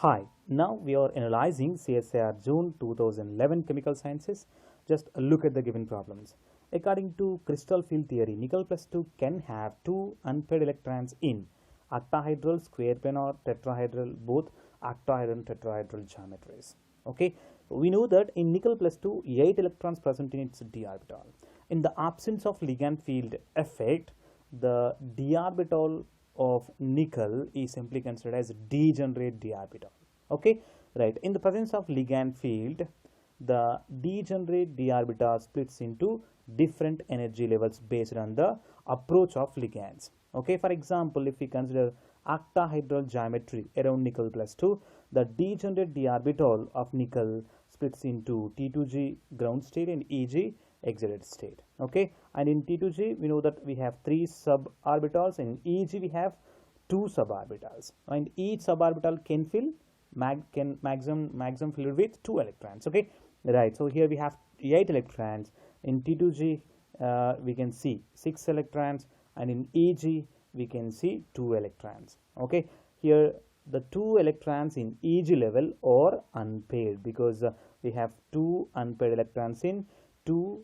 Hi, now we are analyzing CSIR June 2011 Chemical Sciences. Just look at the given problems. According to crystal field theory, nickel plus 2 can have two unpaired electrons in octahedral, square plane or tetrahedral, both octahedral and tetrahedral geometries. Okay, we know that in nickel plus 2, 8 electrons present in its d orbital. In the absence of ligand field effect, the d orbital of nickel is simply considered as degenerate d orbital. Okay, right. In the presence of ligand field, the degenerate d orbital splits into different energy levels based on the approach of ligands. Okay, for example, if we consider octahedral geometry around nickel plus 2, the degenerate d orbital of nickel splits into T2g ground state and EG excited state. Okay, and in T2g we know that we have 3 suborbitals, and in EG we have 2 suborbitals, and each suborbital can fill maximum filled with 2 electrons. Okay, right. So here we have 8 electrons. In T2g we can see 6 electrons, and in EG we can see 2 electrons. Okay, here the 2 electrons in EG level are unpaired because we have 2 unpaired electrons in 2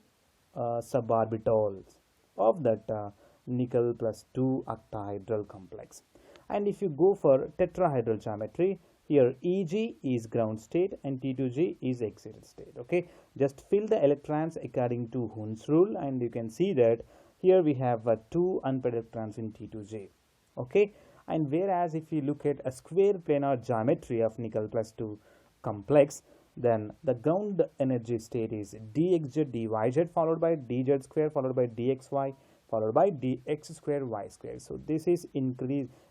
suborbitals of that nickel plus 2 octahedral complex. And if you go for tetrahedral geometry, here EG is ground state and T2g is excited state. Okay, just fill the electrons according to Hund's rule, and you can see that here we have 2 unpaired electrons in T2g. Okay, and whereas if you look at a square planar geometry of nickel plus 2 complex, then the ground energy state is dxz dyz followed by dz square followed by dxy followed by dx square y square. So this is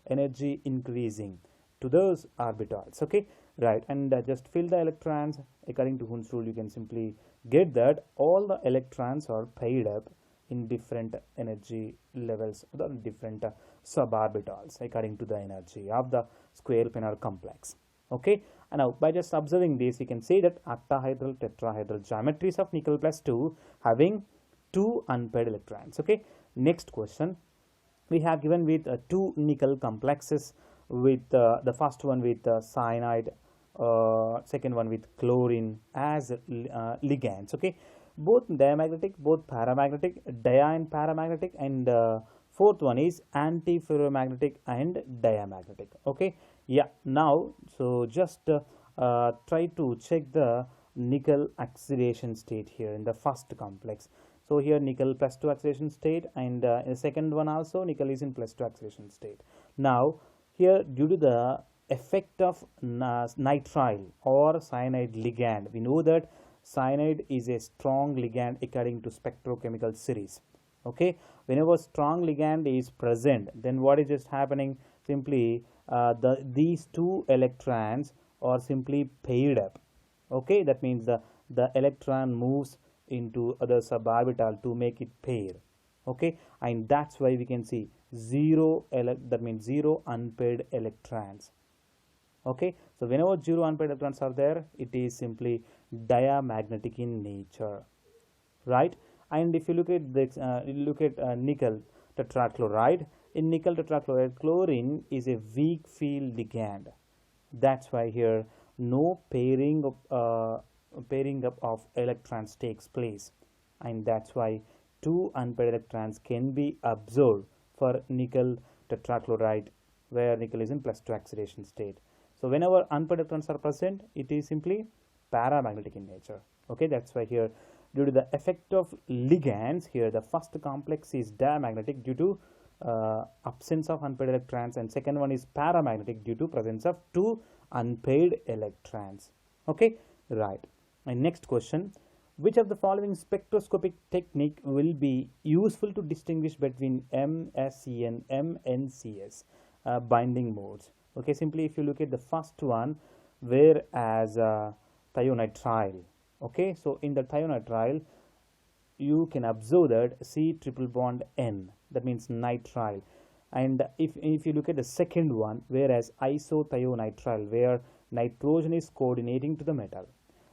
energy increasing to those orbitals. Okay, right. And just fill the electrons according to Hund's rule. You can simply get that all the electrons are paired up in different energy levels, the different suborbitals according to the energy of the square planar complex. Okay, and now by just observing this, you can say that octahedral, tetrahedral geometries of nickel plus 2 having 2 unpaired electrons. Okay, next question we have given with 2 nickel complexes with the first one with cyanide, second one with chlorine as ligands. Okay, both diamagnetic, both paramagnetic, dia and paramagnetic, and fourth one is antiferromagnetic and diamagnetic. Okay, yeah. Now so just try to check the nickel oxidation state here in the first complex. So here nickel plus 2 oxidation state, and in the second one also nickel is in plus 2 oxidation state. Now here, due to the effect of nitrile or cyanide ligand, we know that cyanide is a strong ligand according to spectrochemical series. Okay, whenever strong ligand is present, then what is just happening? Simply these 2 electrons are simply paired up. Okay, that means the electron moves into other suborbital to make it pair. Okay, and that's why we can see that means 0 unpaired electrons. Okay, so whenever 0 unpaired electrons are there, it is simply diamagnetic in nature, right? And if you look at this, nickel tetrachloride. In nickel tetrachloride, chlorine is a weak field ligand. That's why here no pairing up of electrons takes place, and that's why 2 unpaired electrons can be observed for nickel tetrachloride, where nickel is in plus 2 oxidation state. So whenever unpaired electrons are present, it is simply paramagnetic in nature. Okay, that's why here due to the effect of ligands, here the first complex is diamagnetic due to absence of unpaired electrons, and second one is paramagnetic due to presence of 2 unpaired electrons. Okay, right. And next question, which of the following spectroscopic technique will be useful to distinguish between MSC and MNCS binding modes? Okay, simply if you look at the first one, whereas thionitrile. Okay, so in the thionitrile you can observe that C triple bond N, that means nitrile. And if you look at the second one, whereas isothionitrile, where nitrogen is coordinating to the metal,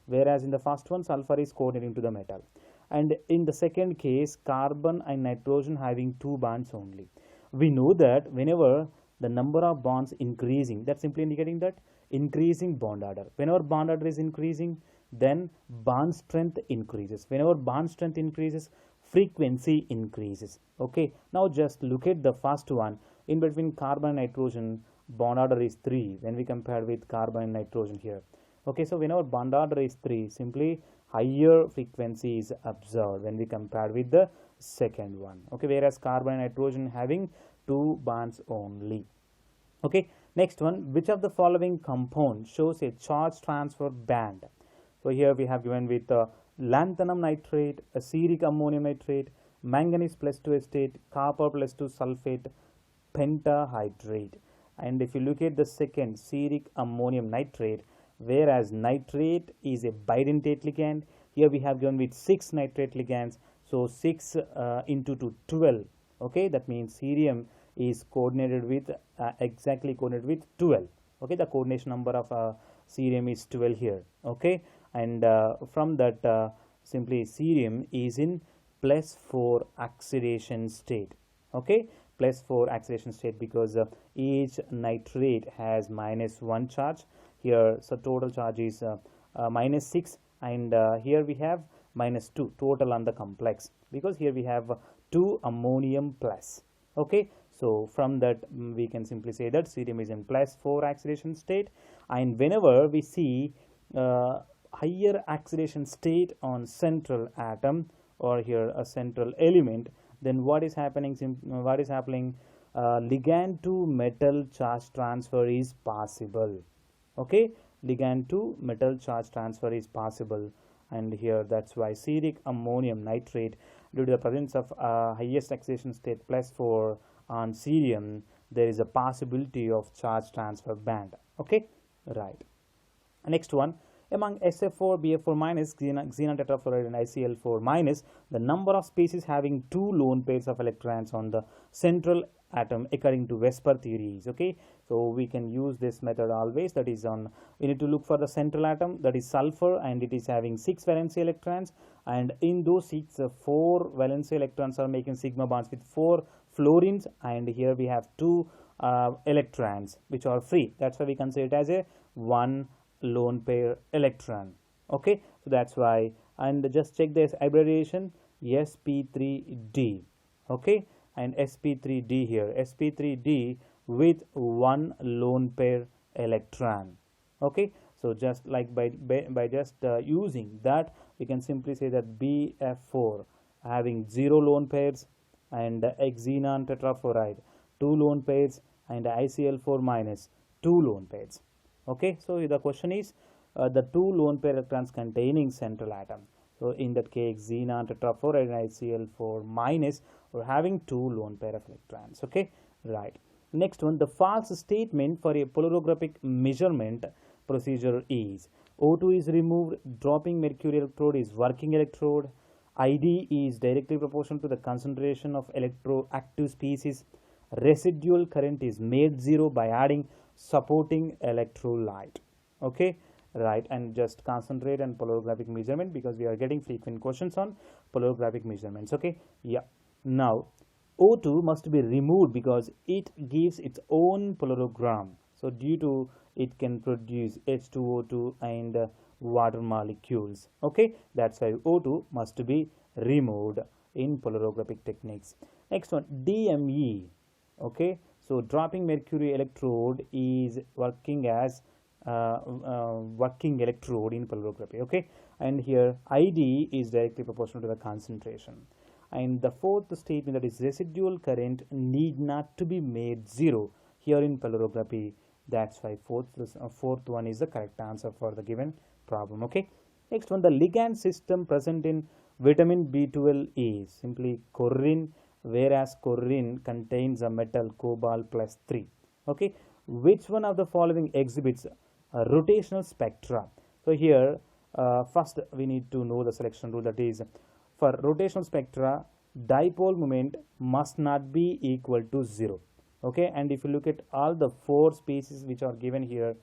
whereas in the first one sulfur is coordinating to the metal, and in the second case carbon and nitrogen having 2 bonds only. We know that whenever the number of bonds increasing. That's simply indicating that increasing bond order. Whenever bond order is increasing, then bond strength increases. Whenever bond strength increases, frequency increases. Okay, now just look at the first one. In between carbon and nitrogen, bond order is 3 when we compare with carbon and nitrogen here. Okay, so whenever bond order is 3, simply higher frequency is observed when we compare with the second one. Okay, whereas carbon and nitrogen having 2 bonds only. Okay, next one, which of the following compound shows a charge transfer band? So here we have given with lanthanum nitrate, ceric ammonium nitrate, manganese plus 2 acetate, copper plus 2 sulfate, pentahydrate. And if you look at the second, ceric ammonium nitrate, whereas nitrate is a bidentate ligand, here we have given with 6 nitrate ligands, so 6 into 2, 12. Okay, that means cerium is coordinated with exactly coordinated with 12. Okay, the coordination number of cerium is 12 here. Okay, and from that simply cerium is in +4 oxidation state. Okay, +4 oxidation state because each nitrate has -1 charge here, so total charge is -6, and here we have -2 total on the complex, because here we have 2 ammonium plus. Okay, so from that we can simply say that cerium is in +4 oxidation state, and whenever we see higher oxidation state on central atom or here a central element, then what is happening? Ligand to metal charge transfer is possible. Okay, ligand to metal charge transfer is possible, and here that's why ceric ammonium nitrate, due to the presence of highest oxidation state +4 on cerium, there is a possibility of charge transfer band. Okay, right. Next one, among SF4, BF4 minus, xenon tetrafluoride and ICl4 minus, the number of species having 2 lone pairs of electrons on the central atom according to Vesper theories. Okay, so we can use this method always. That is on, we need to look for the central atom, that is sulfur, and it is having 6 valency electrons, and in those 6, 4 valency electrons are making sigma bonds with 4 fluorines, and here we have 2 electrons which are free. That's why we consider it as a 1 lone pair electron. Okay, so that's why, and just check this abbreviation sp3d. Okay, and sp3d here, sp3d with 1 lone pair electron. Okay, so just like by just using that, we can simply say that BF4 having 0 lone pairs, and xenon tetrafluoride 2 lone pairs, and ICl4 minus 2 lone pairs. Okay, so the question is the 2 lone pair electrons containing central atom. So in that case, xenon tetrafluoride and ICl4 minus are having 2 lone pair of electrons. Okay, right. Next one, the false statement for a polarographic measurement procedure is O2 is removed, dropping mercury electrode is working electrode, ID is directly proportional to the concentration of electroactive species, residual current is made 0 by adding supporting electrolyte. Okay, right, and just concentrate on polarographic measurement because we are getting frequent questions on polarographic measurements. Okay, yeah. Now O2 must be removed because it gives its own polarigram, so due to it can produce H2O2 and water molecules. Okay, that's why O2 must be removed in polarographic techniques. Next one, DME. Okay, so dropping mercury electrode is working as working electrode in polarography. Okay, and here ID is directly proportional to the concentration. And the fourth statement, that is residual current need not to be made 0 here in polarography. That's why fourth one is the correct answer for the given problem. Okay, next one, the ligand system present in vitamin B12 is simply choline, whereas choline contains a metal cobalt +3. Okay, which one of the following exhibits a rotational spectra? So here first we need to know the selection rule, that is for rotational spectra dipole moment must not be equal to 0. Okay, and if you look at all the 4 species which are given here,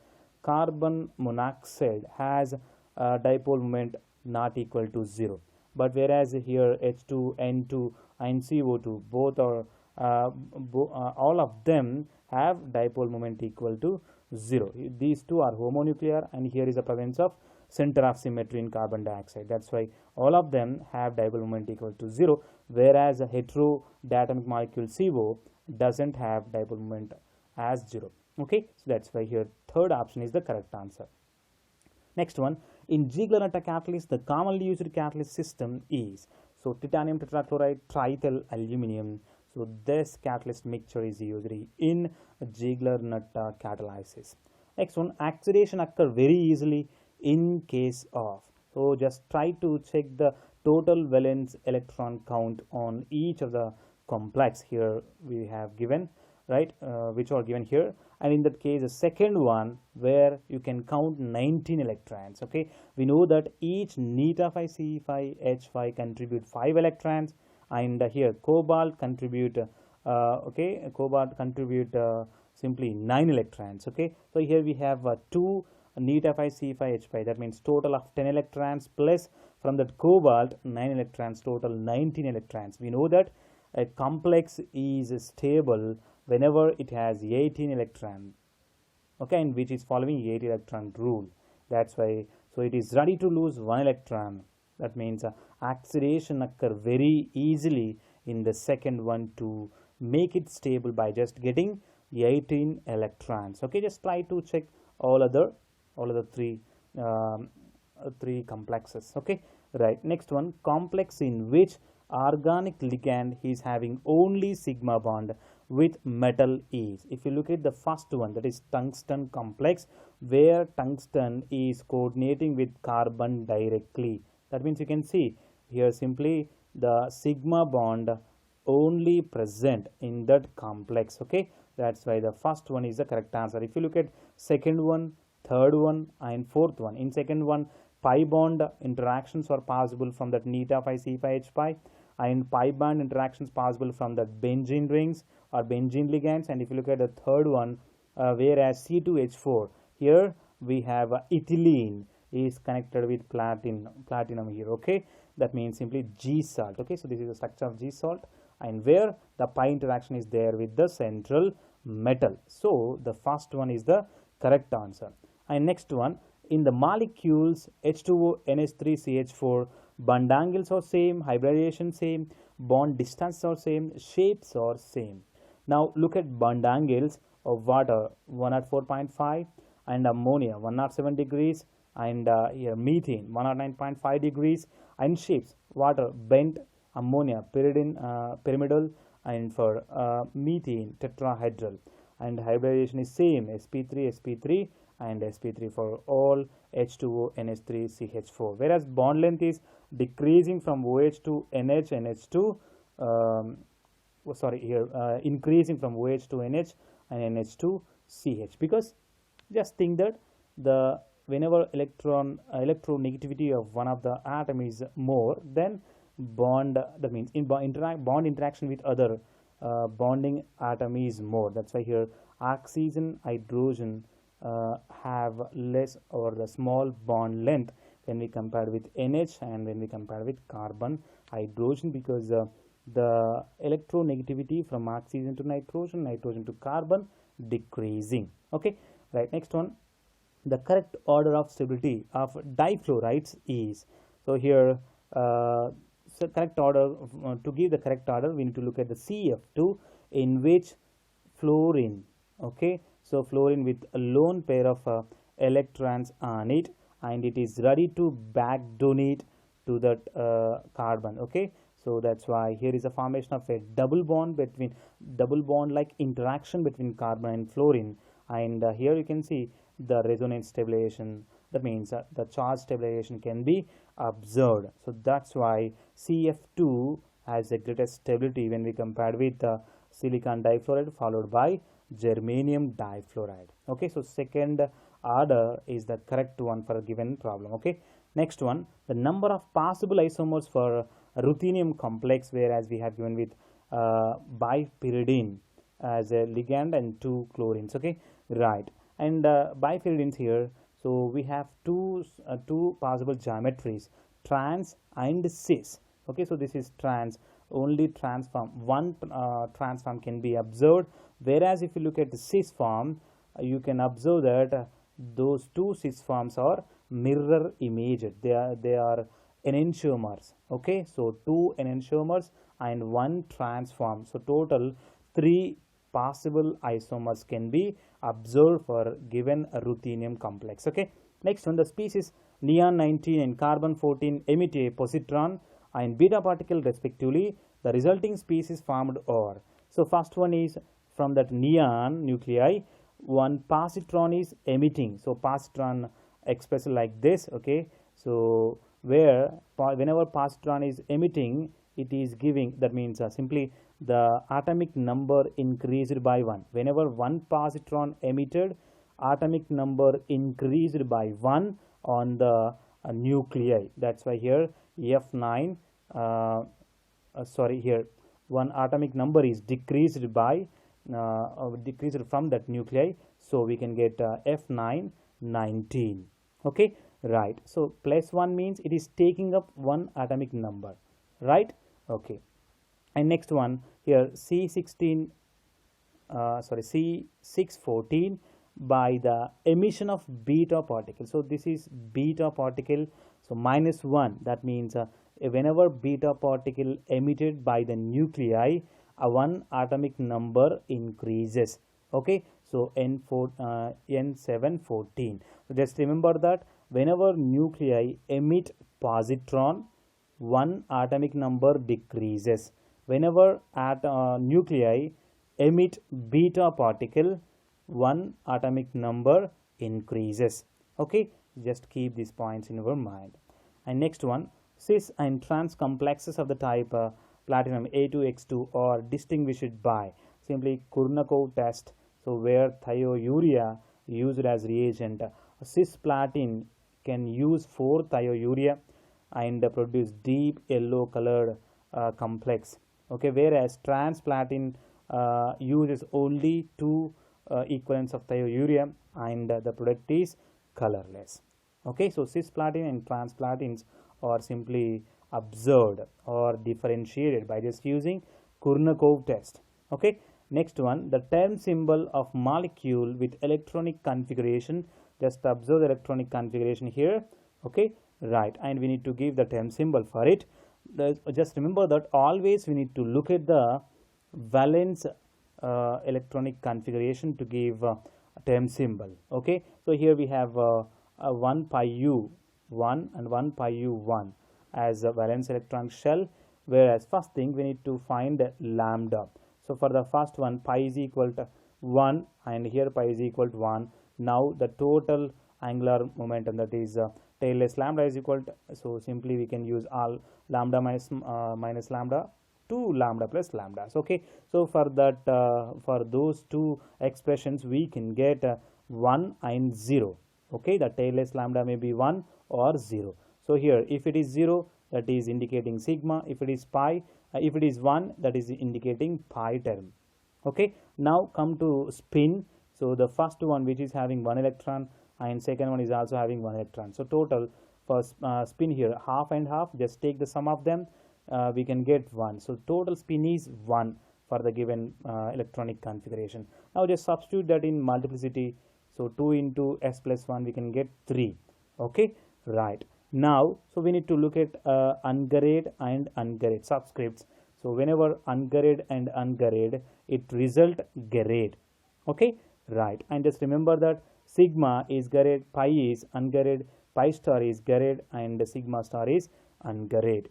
carbon monoxide has a dipole moment not equal to 0, but whereas here H2, N2 and CO2 both are all of them have dipole moment equal to 0. These two are homonuclear, and here is the presence of center of symmetry in carbon dioxide. That's why all of them have dipole moment equal to 0, whereas a heterodiatomic molecule CO doesn't have dipole moment as 0. Okay, so that's why here third option is the correct answer. Next one, in Ziegler-Natta catalyst, the commonly used catalyst system is, so titanium tetrachloride, triethyl aluminum. So this catalyst mixture is used in Ziegler-Natta catalysis. Next one, oxidation occur very easily in case of, so just try to check the total valence electron count on each of the complex. Here we have given, right, which are given here, and in that case the second one where you can count 19 electrons. Okay, we know that each NETA5 C5 H5 contribute 5 electrons, and here cobalt contribute simply 9 electrons. Okay, so here we have 2 NETA5 C5 H5, that means total of 10 electrons, plus from that cobalt 9 electrons, total 19 electrons. We know that a complex is stable whenever it has 18 electrons, okay, and which is following 8 electron rule. That's why, so it is ready to lose 1 electron. That means oxidation occur very easily in the second one to make it stable by just getting 18 electrons. Okay, just try to check all other three complexes. Okay, right. Next one, complex in which organic ligand is having only sigma bond with metal is. If you look at the first one, that is tungsten complex, where tungsten is coordinating with carbon directly. That means you can see here simply the sigma bond only present in that complex. Okay, that's why the first one is the correct answer. If you look at second one, third one, and fourth one, in second one, pi bond interactions are possible from that NETA5 C5 H5, and pi bond interactions possible from the benzene rings or benzene ligands. And if you look at the third one, whereas C2H4, here we have ethylene is connected with platinum here. Okay, that means simply G salt. Okay, so this is the structure of G salt, and where the pi interaction is there with the central metal. So the first one is the correct answer. And next one, in the molecules H2O NH3 CH4, bond angles are same, hybridization same, bond distance are same, shapes are same. Now look at bond angles of water 104.5, and ammonia 107 degrees, and here methane 109.5 degrees, and shapes water bent, ammonia pyramidal, and for methane tetrahedral, and hybridization is same, sp3 and sp3 for all H2O NH3 CH4, whereas bond length is decreasing from OH to NH, increasing from OH to NH and NH to CH, because just think that the whenever electronegativity of one of the atom is more, then bond, that means in bond interaction with other bonding atom is more. That's why here oxygen, hydrogen have less or the small bond length when we compare with NH and when we compare with carbon, hydrogen, because the electronegativity from oxygen to nitrogen to carbon decreasing. Okay, right. Next one, the correct order of stability of difluorides is, so here so correct order, to give the correct order we need to look at the CF2, in which fluorine, okay, so fluorine with a lone pair of electrons on it, and it is ready to back donate to that carbon. Okay, so that's why here is a formation of a double bond like interaction between carbon and fluorine, and here you can see the resonance stabilization. That means the charge stabilization can be observed. So that's why CF2 has the greatest stability when we compare with silicon difluoride followed by germanium difluoride. Okay, so second order is the correct one for a given problem. Okay, next one, the number of possible isomers for ruthenium complex, whereas we have given with bipyridine as a ligand and 2 chlorines. Okay, right, and bipyridines here, so we have two possible geometries, trans and cis. Okay, so this is trans, only transform, one transform can be observed, whereas if you look at the cis form, you can observe that those two cis forms are mirror image. They are enantiomers. Okay, so two enantiomers and one transform. So total 3 possible isomers can be observed for given ruthenium complex. Okay, next one, the species neon 19 and carbon 14 emit a positron and beta particle respectively. The resulting species formed are, so first one is from that neon nuclei, one positron is emitting. So positron expressed like this. Okay, so whenever positron is emitting, it is giving, that means simply the atomic number increased by 1. Whenever one positron emitted, atomic number increased by 1 on the nuclei. That's why here F9 here one atomic number is decreased by decreased from that nuclei, so we can get F9 19. Okay, right. So plus 1 means it is taking up one atomic number, right? Okay, and next one here C16 C614 by the emission of beta particle. So this is beta particle, so -1, that means whenever beta particle emitted by the nuclei, one atomic number increases. Okay, so N714. So just remember that whenever nuclei emit positron, one atomic number decreases. Whenever nuclei emit beta particle, one atomic number increases. Okay, just keep these points in your mind. And next one, cis and trans complexes of the type platinum A2X2 are distinguished by simply Kurnikov test. So where thiourea used as reagent, cisplatin can use 4-thiourea and produce deep yellow colored complex. Okay, whereas transplatin uses only 2 equivalents of thiourea and the product is colorless. Okay, so cisplatin and transplatins are simply observed or differentiated by just using Kurnikov test. Okay, next one, the term symbol of molecule with electronic configuration. Just observe the electronic configuration here. Okay, right, and we need to give the term symbol for it. Just remember that always we need to look at the valence electronic configuration to give a term symbol. Okay, so here we have 1 pi u1 and 1 pi u1 as a valence electron shell, whereas first thing we need to find lambda. So for the first one, pi is equal to 1 and here pi is equal to 1. Now the total angular momentum, that is tailless lambda, is equal to, so simply we can use all lambda minus lambda to lambda plus lambdas. Okay, so for that for those two expressions we can get 1 and 0. Okay, the tailless lambda may be 1 or 0. So here if it is 0, that is indicating sigma. If it is pi, if it is 1, that is indicating pi term. Okay, now come to spin. So the first one, which is having 1 electron, and second one is also having 1 electron. So total for spin here, half and half, just take the sum of them, we can get 1. So total spin is 1 for the given electronic configuration. Now just substitute that in multiplicity. So 2 into s plus 1, we can get 3. Okay, right. Now, so we need to look at ungarrayed and ungarrayed subscripts. So whenever ungarrayed and ungarrayed, it result garrayed. Okay, right. And just remember that sigma is garrayed, pi is ungarrayed, pi star is garrayed, and sigma star is ungarrayed.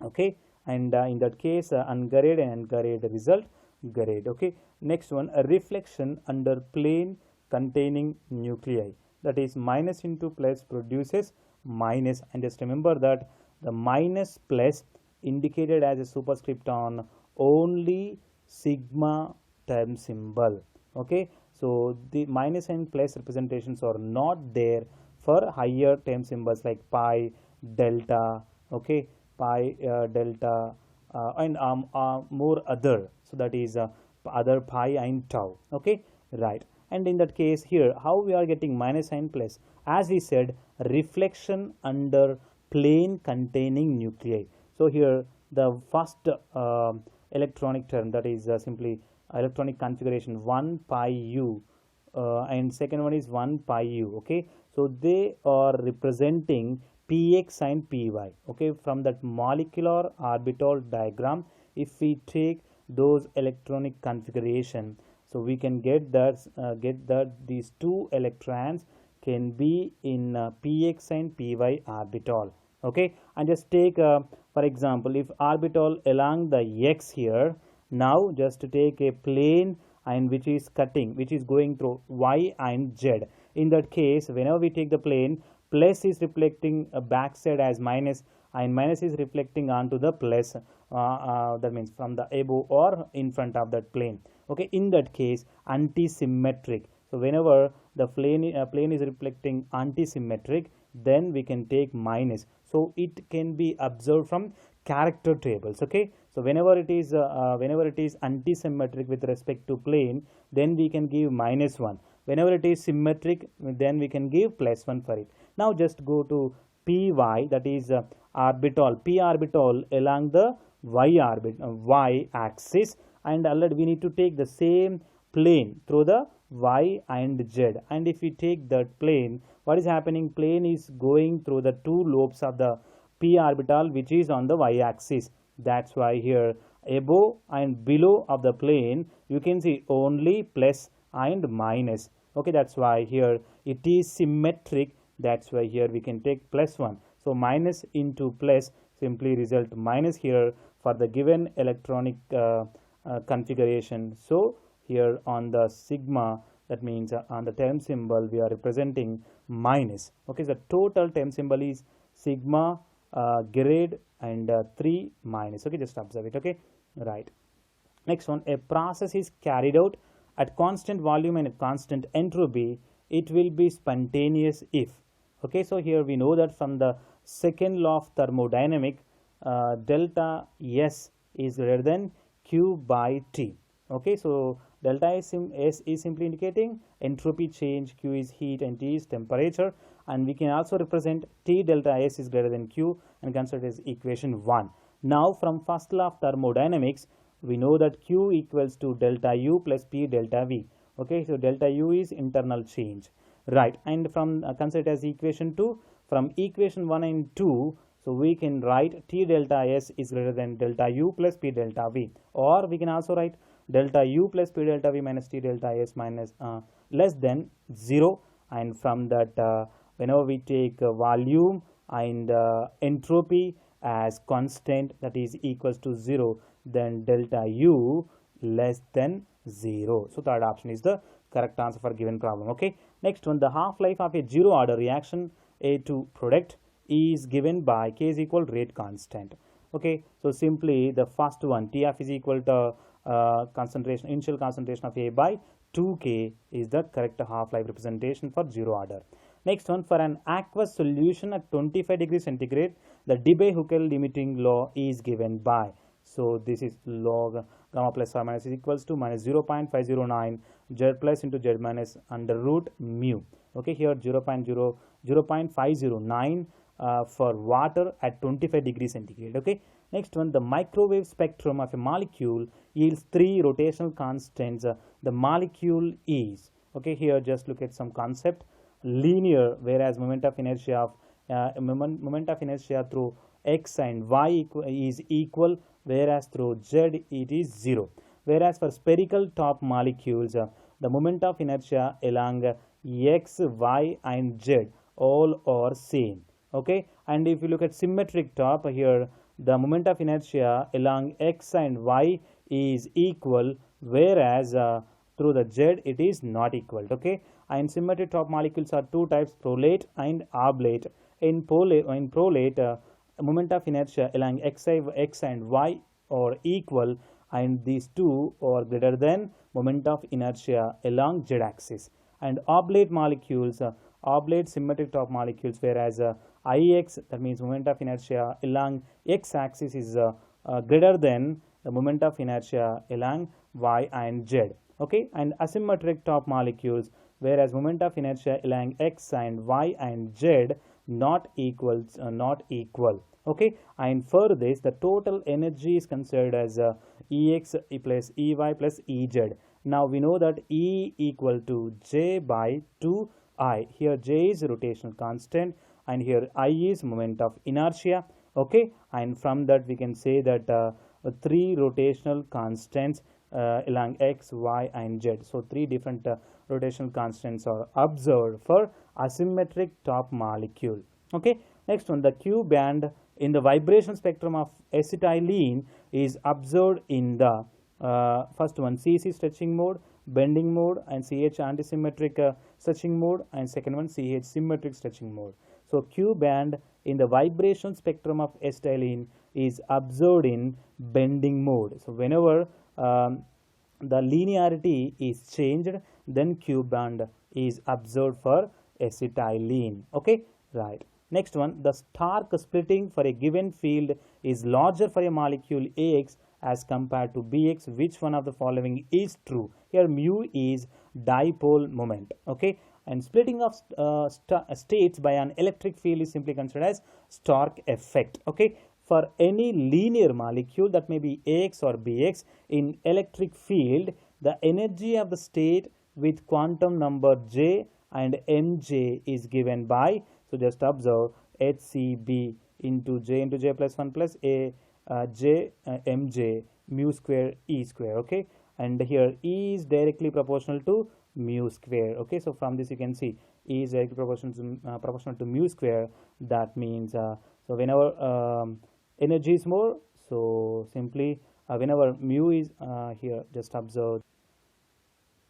Okay, and in that case ungarrayed and ungarrayed result garrayed. Okay, next one, a reflection under plane containing nuclei, that is minus into plus produces minus, and just remember that the minus plus indicated as a superscript on only sigma term symbol. Okay, so the minus and plus representations are not there for higher term symbols like pi, delta, okay, pi, delta, and more other, so that is other pi and tau. Okay, right. And in that case here, how we are getting minus and plus? As we said, reflection under plane containing nuclei. So here the first electronic term, that is simply electronic configuration 1 pi u, and second one is 1 pi u. Okay, so they are representing px and py. Okay, from that molecular orbital diagram, if we take those electronic configuration, so we can get that these two electrons can be in px and py orbital. Okay, and just take for example, if orbital along the x here, now just take a plane and which is going through y and z. In that case, whenever we take the plane, plus is reflecting backside as minus, and minus is reflecting onto the plus, that means from the above or in front of that plane. Okay, in that case, anti-symmetric. So whenever the plane is reflecting anti-symmetric, then we can take minus. So it can be observed from character tables. Okay, so whenever it is anti-symmetric with respect to plane, then we can give -1. Whenever it is symmetric, then we can give +1 for it. Now just go to py, that is orbital, p orbital along the y axis, and already we need to take the same plane through the y and z. And if we take that plane, what is happening? Plane is going through the two lobes of the p orbital which is on the y axis. That's why here above and below of the plane you can see only plus and minus. Okay, that's why here it is symmetric. That's why here we can take +1. So minus into plus simply result minus here for the given electronic configuration. So here on the sigma, that means on the term symbol we are representing minus. Okay, the total term symbol is sigma grade and 3 minus. Okay, just observe it. Okay, right. Next one, a process is carried out at constant volume and constant entropy. It will be spontaneous if. Okay, so here we know that from the second law of thermodynamic, delta S is greater than Q by T. Okay, so delta S is simply indicating entropy change, Q is heat and T is temperature, and we can also represent T delta S is greater than Q and consider as equation 1. Now from first law of thermodynamics, we know that Q equals to delta U plus P delta V. Okay, so delta U is internal change, right? And from consider it as equation 2, from equation 1 and 2, so we can write T delta S is greater than delta U plus P delta V, or we can also write delta U plus P delta V minus T delta S minus less than 0. And from that, whenever we take volume and entropy as constant, that is equals to 0, then delta U less than 0. So third option is the correct answer for given problem. Okay, next one, the half-life of a zero order reaction A2 product is given by K is equal rate constant. Okay, so simply the first one, TF is equal to concentration, initial concentration of A by 2K is the correct half-life representation for zero order. Next one, for an aqueous solution at 25 degrees centigrade, the Debye-Hückel limiting law is given by. So this is log gamma plus or minus is equals to minus 0.509 z plus into z minus under root mu. Okay, here 0.509 for water at 25 degrees centigrade. Okay, next one, the microwave spectrum of a molecule yields 3 rotational constants. The molecule is, okay, here just look at some concept. Linear, whereas moment of inertia through x and y is equal, whereas through z it is 0. Whereas for spherical top molecules, the moment of inertia along x, y and z all are same. Okay, and if you look at symmetric top, here the moment of inertia along x and y is equal, whereas through the z it is not equal. Okay, and symmetric top molecules are two types, prolate and oblate. In prolate, moment of inertia along x and y are equal, and these two are greater than moment of inertia along z axis. And oblate molecules, oblate symmetric top molecules, whereas Ix, that means moment of inertia along x axis is greater than the moment of inertia along y and z. Okay, and asymmetric top molecules, whereas moment of inertia along x and y and z not equal. Okay, and for this the total energy is considered as Ex plus Ey plus Ez. Now we know that E equal to J by 2I. Here J is rotational constant and here I is moment of inertia. Okay, and from that we can say that three rotational constants along X, Y and Z. So three different rotational constants are observed for asymmetric top molecule. Okay, next one, the Q band in the vibration spectrum of acetylene is observed in the first one, CC stretching mode, bending mode, and CH antisymmetric stretching mode, and second one CH symmetric stretching mode. So Q band in the vibration spectrum of acetylene is observed in bending mode. So whenever the linearity is changed, then Q band is observed for acetylene. Okay, right. Next one, the Stark splitting for a given field is larger for a molecule AX as compared to BX. Which one of the following is true? Here mu is dipole moment. Okay, and splitting of states by an electric field is simply considered as Stark effect. Okay, for any linear molecule, that may be AX or BX, in electric field, the energy of the state with quantum number J and Mj is given by, so just observe, HCB into J plus 1 plus a J Mj mu square E square. Okay, and here E is directly proportional to mu square. Okay, so from this you can see E is directly proportional to mu square. That means so whenever energy is more, so simply whenever mu is here, just observe.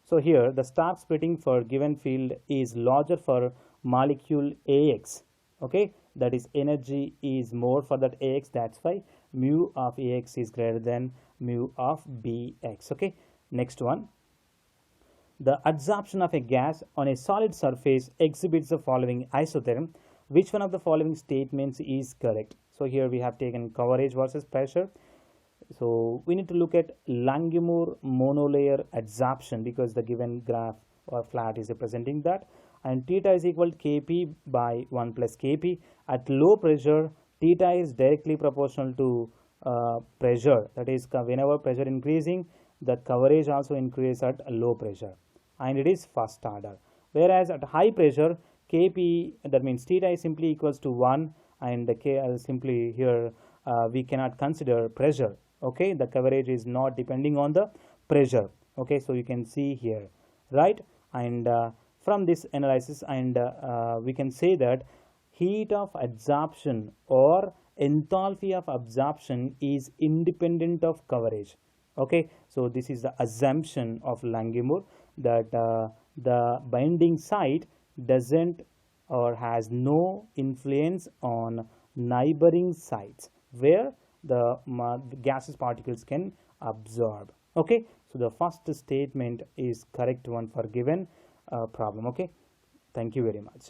So here the Stark splitting for given field is larger for molecule AX. Okay, that is energy is more for that AX, that's why mu of AX is greater than mu of BX. Okay, next one, the adsorption of a gas on a solid surface exhibits the following isotherm. Which one of the following statements is correct? So here we have taken coverage versus pressure. So we need to look at Langmuir monolayer adsorption because the given graph or flat is representing that, and theta is equal to Kp by 1 plus Kp. At low pressure, theta is directly proportional to pressure. That is, whenever pressure increasing, the coverage also increases at low pressure, and it is first order. Whereas at high pressure, Kp, that means theta is simply equals to 1, and the K simply here we cannot consider pressure. Okay, the coverage is not depending on the pressure. Okay, so you can see here, right? And from this analysis, and we can say that heat of adsorption or enthalpy of absorption is independent of coverage. Okay, so this is the assumption of Langmuir, that the binding site doesn't or has no influence on neighboring sites where the gaseous particles can absorb. Okay, so the first statement is correct one for given problem. Okay, thank you very much.